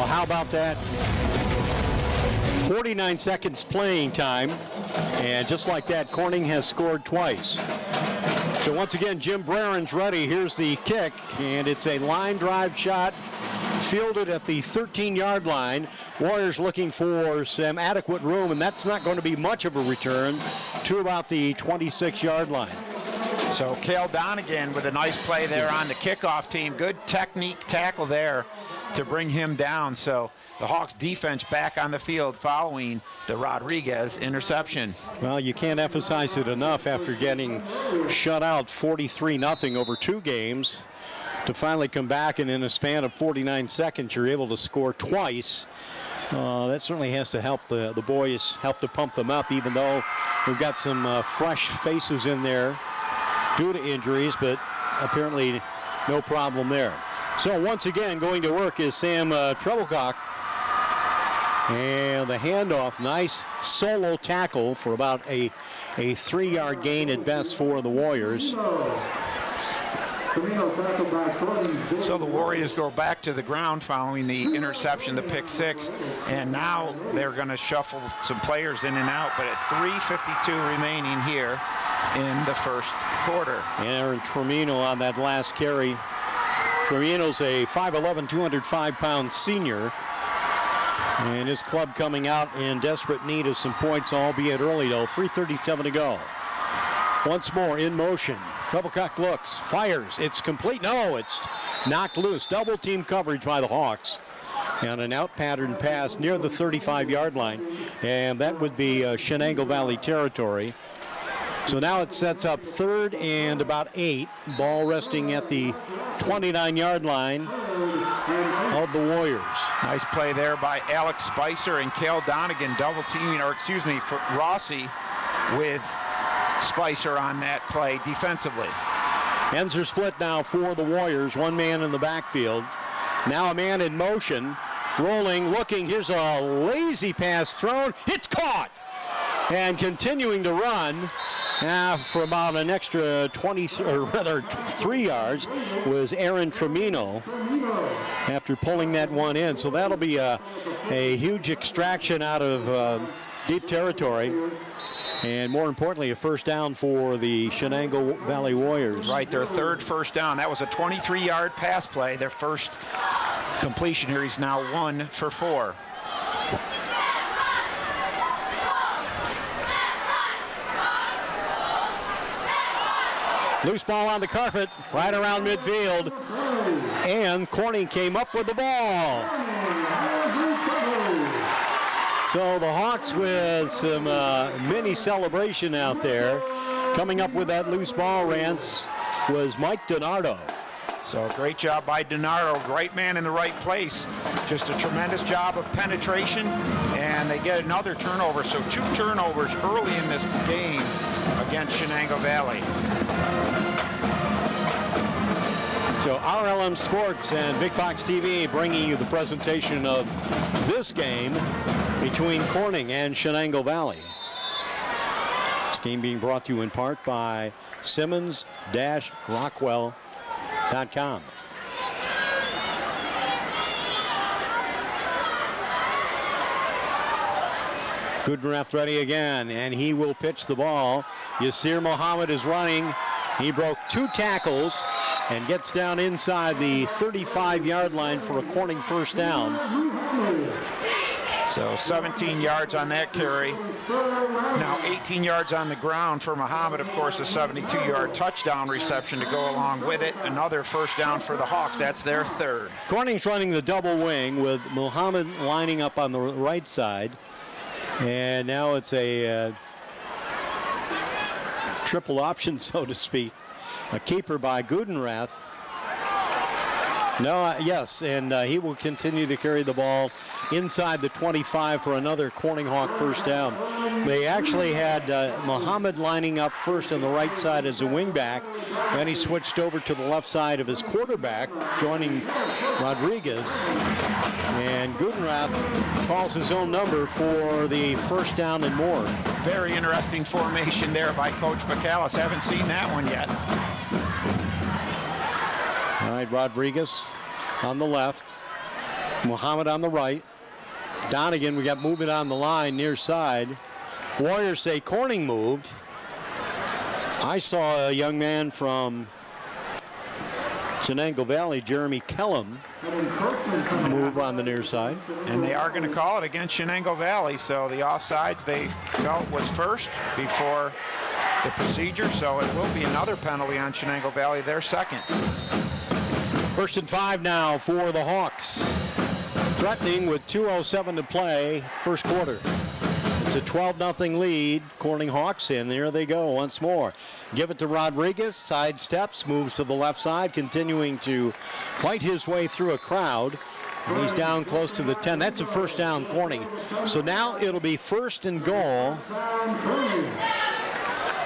how about that? 49 seconds playing time, and just like that, Corning has scored twice. So once again, Jim Braren's ready. Here's the kick, and it's a line drive shot fielded at the 13-yard line. Warriors looking for some adequate room, and that's not going to be much of a return to about the 26-yard line. So Cale Donegan with a nice play there on the kickoff team. Good technique tackle there to bring him down. So the Hawks defense back on the field following the Rodriguez interception. Well, you can't emphasize it enough after getting shut out 43-0 over 2 games to finally come back, and in a span of 49 seconds you're able to score twice. That certainly has to help the boys, help to pump them up, even though we've got some fresh faces in there due to injuries, but apparently no problem there. So once again, going to work is Sam Treblecock. And the handoff, nice solo tackle for about a 3-yard gain at best for the Warriors. So the Warriors go back to the ground following the interception, the pick 6, and now they're going to shuffle some players in and out, but at 3:52 remaining here in the first quarter. Aaron Tremino on that last carry. Tremino's a 5'11", 205-pound senior. And his club coming out in desperate need of some points, albeit early though. 3:37 to go. Once more in motion. Treblecock looks, fires. It's complete. No, it's knocked loose. Double team coverage by the Hawks. And an out pattern pass near the 35-yard line. And that would be Chenango Valley territory. So now it sets up 3rd and about 8. Ball resting at the 29-yard line of the Warriors. Nice play there by Alex Spicer and Cale Donegan double teaming, or excuse me, for Rossi with Spicer on that play defensively. Ends are split now for the Warriors. One man in the backfield. Now a man in motion, rolling, looking. Here's a lazy pass thrown. It's caught! And continuing to run for about an extra 3 yards was Aaron Tremino after pulling that one in. So that'll be a huge extraction out of deep territory. And more importantly, a first down for the Chenango Valley Warriors. Right, their 3rd first down. That was a 23-yard pass play. Their first completion here. He's now 1 for 4. Loose ball on the carpet, right around midfield. And Corning came up with the ball. So the Hawks with some mini celebration out there. Coming up with that loose ball, Rance, was Mike DiNardo. So great job by DiNardo, right man in the right place. Just a tremendous job of penetration, and they get another turnover. So 2 turnovers early in this game against Chenango Valley. So RLM Sports and Big Fox TV bringing you the presentation of this game between Corning and Chenango Valley. This game being brought to you in part by Simmons-Rockwell.com. Goodenrath ready again, and he will pitch the ball. Yasir Mohammed is running. He broke 2 tackles and gets down inside the 35-yard line for a Corning first down. So 17 yards on that carry. Now 18 yards on the ground for Muhammad. Of course, a 72-yard touchdown reception to go along with it. Another first down for the Hawks. That's their 3rd. Corning's running the double wing with Muhammad lining up on the right side. And now it's a triple option, so to speak. A keeper by Goodenrath. Yes, and he will continue to carry the ball inside the 25 for another Corning Hawk first down. They actually had Muhammad lining up first on the right side as a wingback. Then he switched over to the left side of his quarterback, joining Rodriguez. And Goodenrath calls his own number for the first down and more. Very interesting formation there by Coach McAllis. Haven't seen that one yet. All right, Rodriguez on the left. Muhammad on the right. Donegan, we got movement on the line near side. Warriors say Corning moved. I saw a young man from Chenango Valley, Jeremy Kellum, move on the near side. And they are going to call it against Chenango Valley, so the offsides they felt was first before the procedure, so it will be another penalty on Chenango Valley, their second. 1st and 5 now for the Hawks. Threatening with 2:07 to play, first quarter. It's a 12-0 lead. Corning Hawks, and there they go once more. Give it to Rodriguez, side steps, moves to the left side, continuing to fight his way through a crowd. And he's down close to the 10. That's a first down, Corning. So now it'll be 1st and goal.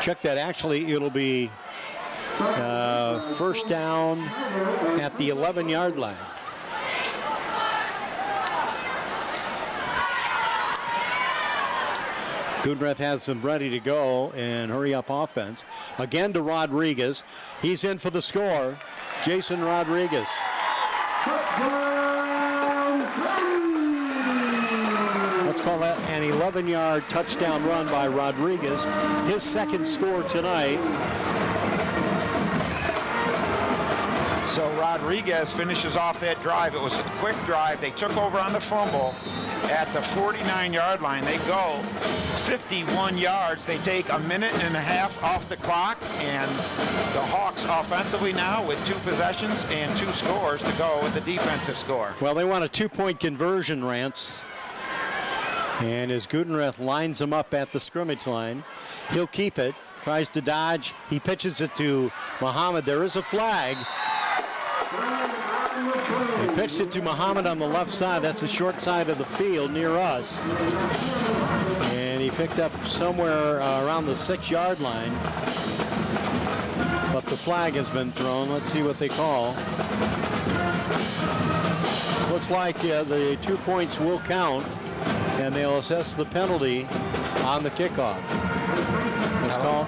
Check that. Actually, it'll be first down at the 11-yard line. Gudreth has them ready to go and hurry up offense. Again to Rodriguez. He's in for the score. Jason Rodriguez. Let's call that an 11-yard touchdown run by Rodriguez. His second score tonight. So Rodriguez finishes off that drive. It was a quick drive. They took over on the fumble at the 49-yard line. They go 51 yards. They take a minute and a half off the clock, and the Hawks offensively now with 2 possessions and 2 scores to go with the defensive score. Well, they want a 2-point conversion, Rance. And as Gudreth lines them up at the scrimmage line, he'll keep it, tries to dodge. He pitches it to Muhammad. There is a flag. He pitched it to Muhammad on the left side. That's the short side of the field near us. And he picked up somewhere around the 6-yard line. But the flag has been thrown. Let's see what they call. Looks like the 2 points will count, and they'll assess the penalty on the kickoff. That's called,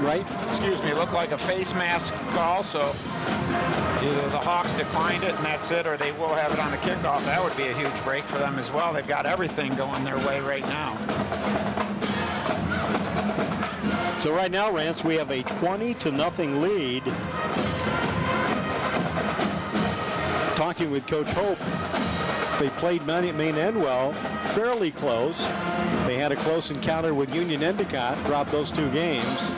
right? Excuse me, looked like a face mask call, so either the Hawks declined it and that's it, or they will have it on the kickoff. That would be a huge break for them as well. They've got everything going their way right now. So right now, Rance, we have a 20-0 lead. Talking with Coach Hope, they played Maine Endwell fairly close. They had a close encounter with Union Endicott, dropped those 2 games.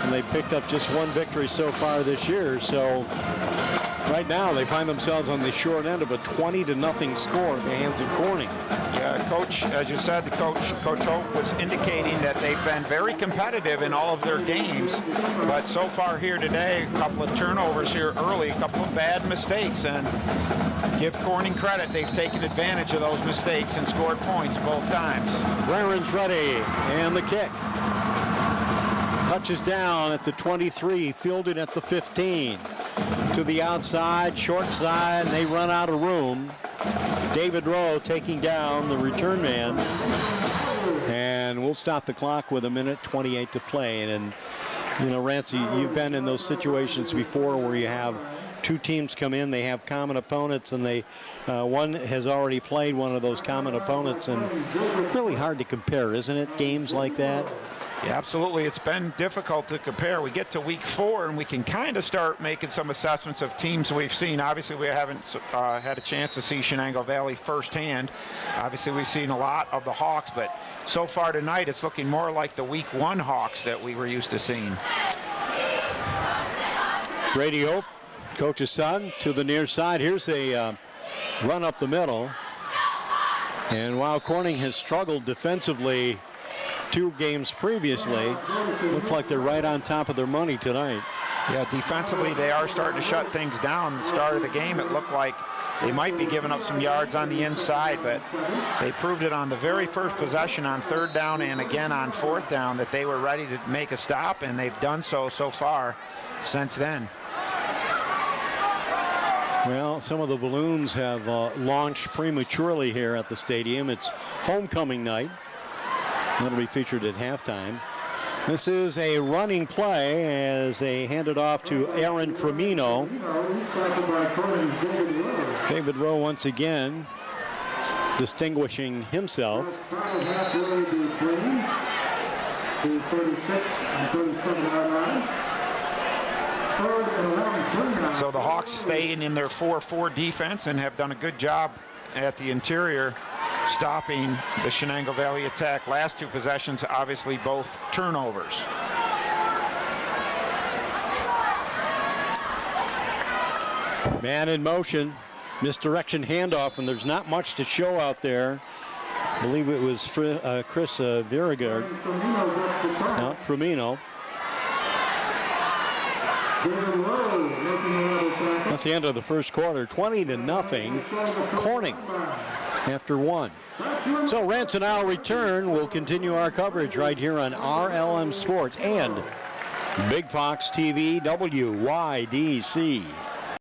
And they picked up just 1 victory so far this year. So right now they find themselves on the short end of a 20-0 score at the hands of Corning. Yeah, Coach, as you said, Coach Hope was indicating that they've been very competitive in all of their games. But so far here today, a couple of turnovers here early, a couple of bad mistakes. And give Corning credit, they've taken advantage of those mistakes and scored points both times. Warren's ready, and the kick. Touches down at the 23, fielded at the 15. To the outside, short side, and they run out of room. David Rowe taking down the return man. And we'll stop the clock with 1:28 to play. And you know, Rancy, you've been in those situations before where you have 2 teams come in, they have common opponents, and they one has already played one of those common opponents, and really hard to compare, isn't it, games like that? Yeah, absolutely. It's been difficult to compare. We get to week 4 and we can kind of start making some assessments of teams we've seen. Obviously, we haven't had a chance to see Chenango Valley firsthand. Obviously, we've seen a lot of the Hawks, but so far tonight, it's looking more like the week 1 Hawks that we were used to seeing. Brady Hope, coach's son, to the near side. Here's a run up the middle. And while Corning has struggled defensively 2 games previously, looks like they're right on top of their money tonight. Yeah, defensively they are starting to shut things down. At the start of the game, it looked like they might be giving up some yards on the inside, but they proved it on the very first possession on 3rd down and again on 4th down that they were ready to make a stop, and they've done so far since then. Well, some of the balloons have launched prematurely here at the stadium. It's homecoming night. That'll be featured at halftime. This is a running play as they hand it off to Aaron Tremino. David Rowe once again distinguishing himself. So the Hawks staying in their 4-4 defense and have done a good job at the interior stopping the Chenango Valley attack. Last two possessions, obviously both turnovers. Man in motion, misdirection handoff, and there's not much to show out there. I believe it was Chris Viragard. No, Tremino. That's the end of the first quarter. 20-0. Corning after one. So Rance and I'll return. We'll continue our coverage right here on RLM Sports and Big Fox TV WYDC.